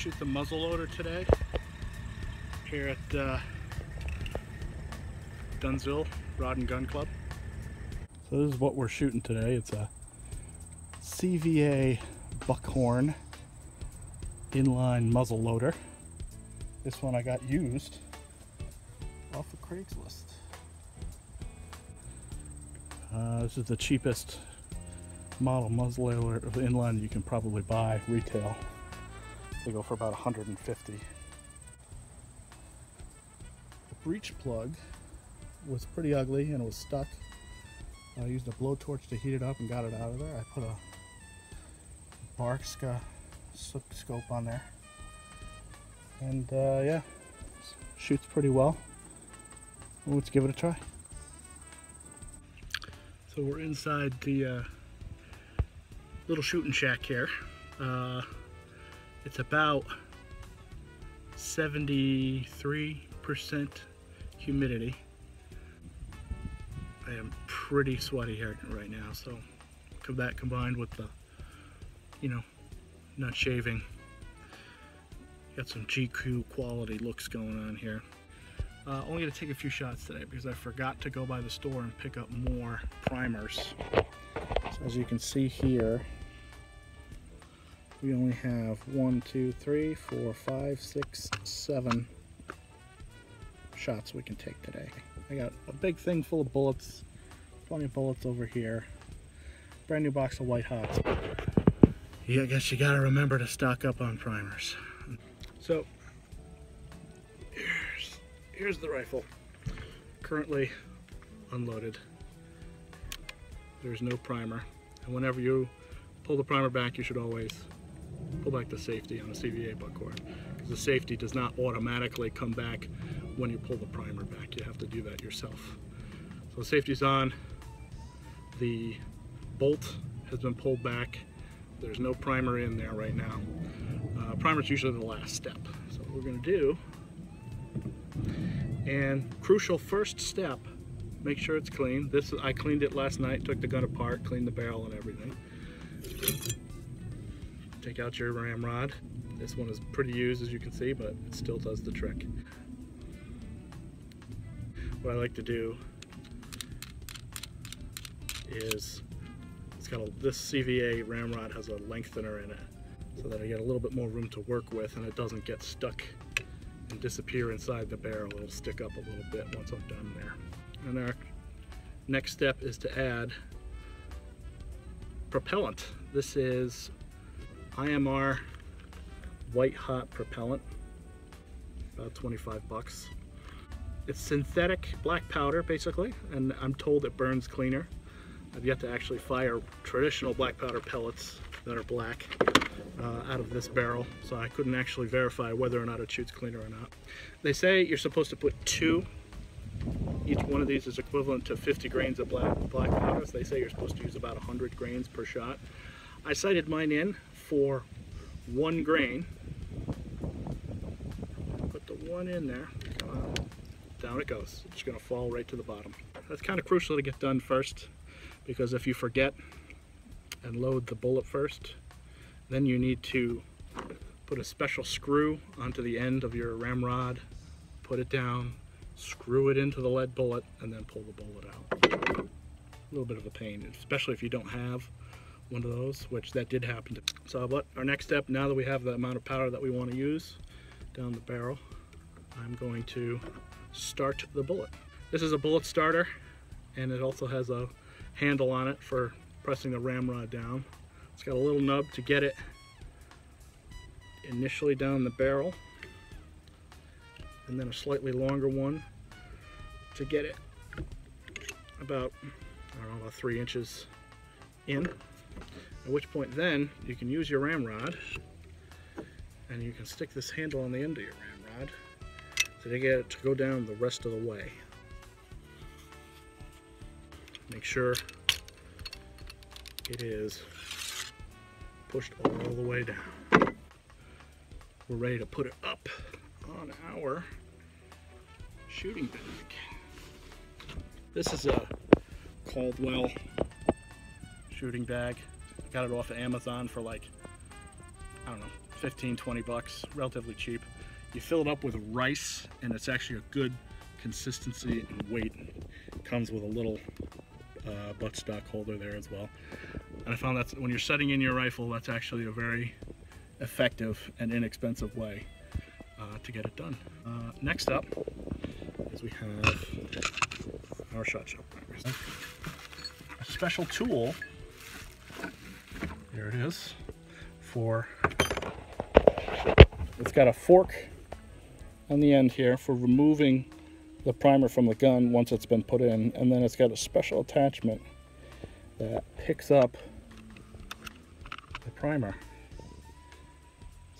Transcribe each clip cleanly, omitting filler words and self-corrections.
shoot the muzzleloader today here at Dunsville Rod and Gun Club. So this is what we're shooting today. It's a CVA buckhorn inline muzzleloader. This one I got used off of Craigslist. This is the cheapest model muzzleloader inline that you can probably buy retail. They go for about $150. The breech plug was pretty ugly and it was stuck. I used a blowtorch to heat it up and got it out of there. I put a Barkska scope on there, and yeah, shoots pretty well. Let's give it a try. So we're inside the little shooting shack here. It's about 73% humidity. I am pretty sweaty here right now, so that combined with the, not shaving, got some GQ quality looks going on here. Only going to take a few shots today because I forgot to go by the store and pick up more primers. So as you can see here, we only have 1, 2, 3, 4, 5, 6, 7 shots we can take today. I got a big thing full of bullets, plenty of bullets over here, brand new box of White Hots. Yeah, I guess you gotta remember to stock up on primers. So here's the rifle, currently unloaded. There's no primer, and whenever you pull the primer back, you should always pull back the safety on a CVA buckhorn, because the safety does not automatically come back when you pull the primer back. You have to do that yourself. So the safety's on, the bolt has been pulled back, there's no primer in there right now. Primer's usually the last step. So what we're going to do, and crucial first step, make sure it's clean. I cleaned it last night, took the gun apart, cleaned the barrel and everything. Take out your ramrod. This one is pretty used, as you can see, but it still does the trick. What I like to do is, this CVA ramrod has a lengthener in it, so that I get a little bit more room to work with and it doesn't get stuck and disappear inside the barrel. It'll stick up a little bit once I'm done there. And our next step is to add propellant. This is IMR White Hot propellant, about 25 bucks. It's synthetic black powder basically, and I'm told it burns cleaner. I've yet to actually fire traditional black powder pellets that are black out of this barrel, so I couldn't actually verify whether or not it shoots cleaner or not. They say you're supposed to put 2. Each one of these is equivalent to 50 grains of black powder. So they say you're supposed to use about 100 grains per shot. I sighted mine in for 1 grain. Put the 1 in there. Come on. Down it goes. It's going to fall right to the bottom. That's kind of crucial to get done first, because if you forget and load the bullet first, then you need to put a special screw onto the end of your ramrod, put it down, screw it into the lead bullet, and then pull the bullet out. A little bit of a pain, especially if you don't have one of those, which that did happen to me. So what our next step, now that we have the amount of powder that we want to use down the barrel, I'm going to start the bullet. This is a bullet starter, and it also has a handle on it for pressing the ramrod down. It's got a little nub to get it initially down the barrel, and then a slightly longer one to get it about, I don't know, about 3 inches in. At which point then you can use your ramrod and you can stick this handle on the end of your ramrod so to get it to go down the rest of the way. Make sure it is pushed all the way down. We're ready to put it up on our shooting bag. This is a Caldwell shooting bag. Got it off of Amazon for like, I don't know, 15, 20 bucks, relatively cheap. You fill it up with rice, and it's actually a good consistency and weight. It comes with a little buttstock holder there as well. And I found that when you're setting in your rifle, that's actually a very effective and inexpensive way to get it done. Next up is we have our shot shell primers. A special tool, there it is, it's got a fork on the end here for removing the primer from the gun once it's been put in, and then it's got a special attachment that picks up the primer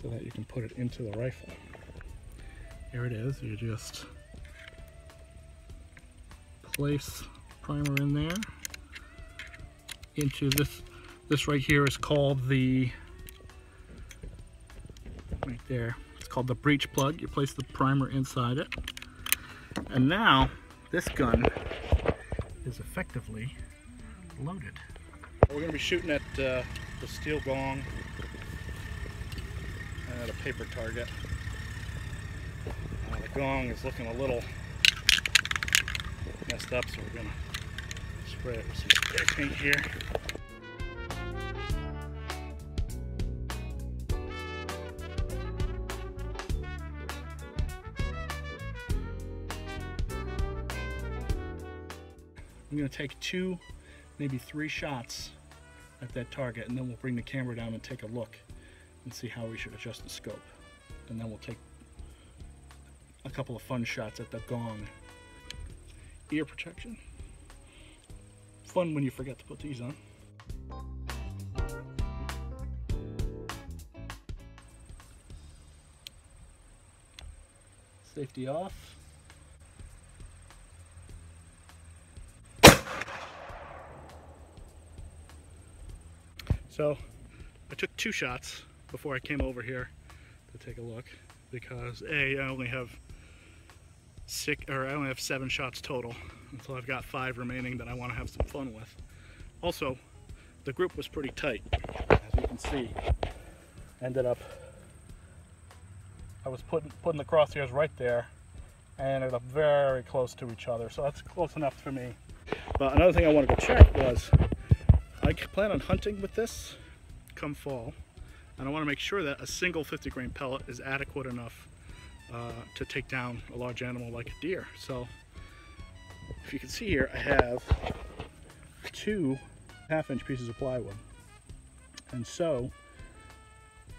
so that you can put it into the rifle. Here it is. You just place primer in there into this right here is called the, right there, it's called the breech plug. You place the primer inside it, and now this gun is effectively loaded. We're going to be shooting at the steel gong and at a paper target. The gong is looking a little messed up, so we're going to spray it with some spray paint here. I'm going to take 2, maybe 3 shots at that target, and then we'll bring the camera down and take a look and see how we should adjust the scope. And then we'll take a couple of fun shots at the gong. Ear protection. Fun when you forget to put these on. Safety off. So I took 2 shots before I came over here to take a look, because I only have 7 shots total, and so I've got 5 remaining that I want to have some fun with. Also, the group was pretty tight, as you can see. Ended up, I was putting the crosshairs right there, and ended up very close to each other, so that's close enough for me. But another thing I wanted to check was, I plan on hunting with this come fall, and I want to make sure that a single 50 grain pellet is adequate enough to take down a large animal like a deer. So if you can see here, I have 2 half-inch pieces of plywood, and so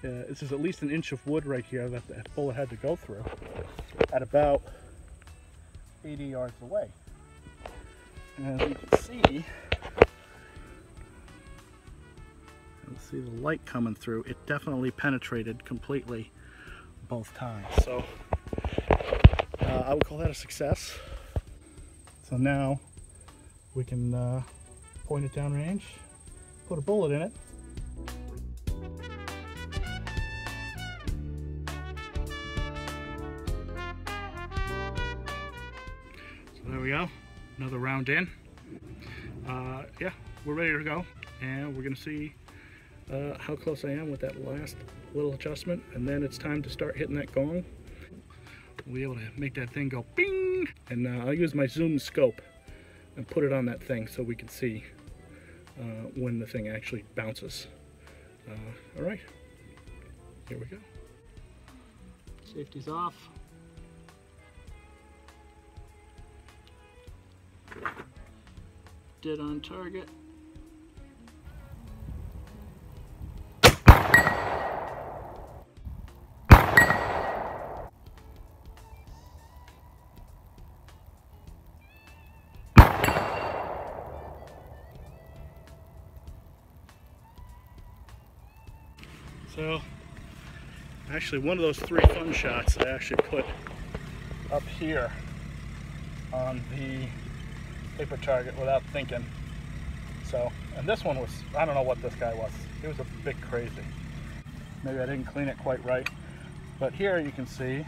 this is at least 1 inch of wood right here that the bullet had to go through at about 80 yards away. And as you can see, the light coming through, it definitely penetrated completely both times. So I would call that a success. So now we can point it downrange, put a bullet in it. So there we go, another round in. Yeah, we're ready to go, and we're gonna see how close I am with that last little adjustment, and then it's time to start hitting that gong. We'll be able to make that thing go bing, and I'll use my zoom scope and put it on that thing so we can see when the thing actually bounces. All right, here we go. Safety's off. Dead on target. So actually one of those 3 fun shots I actually put up here on the paper target without thinking. So, and this one was, I don't know what this guy was. He was a bit crazy. Maybe I didn't clean it quite right. But here you can see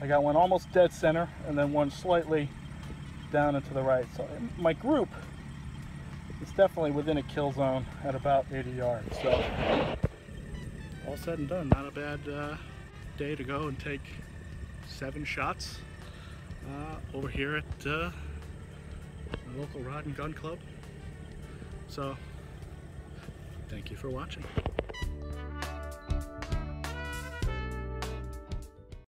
I got one almost dead center and then one slightly down and to the right. So my group is definitely within a kill zone at about 80 yards. So all said and done, not a bad day to go and take 7 shots over here at the local Rod and Gun Club. So, thank you for watching.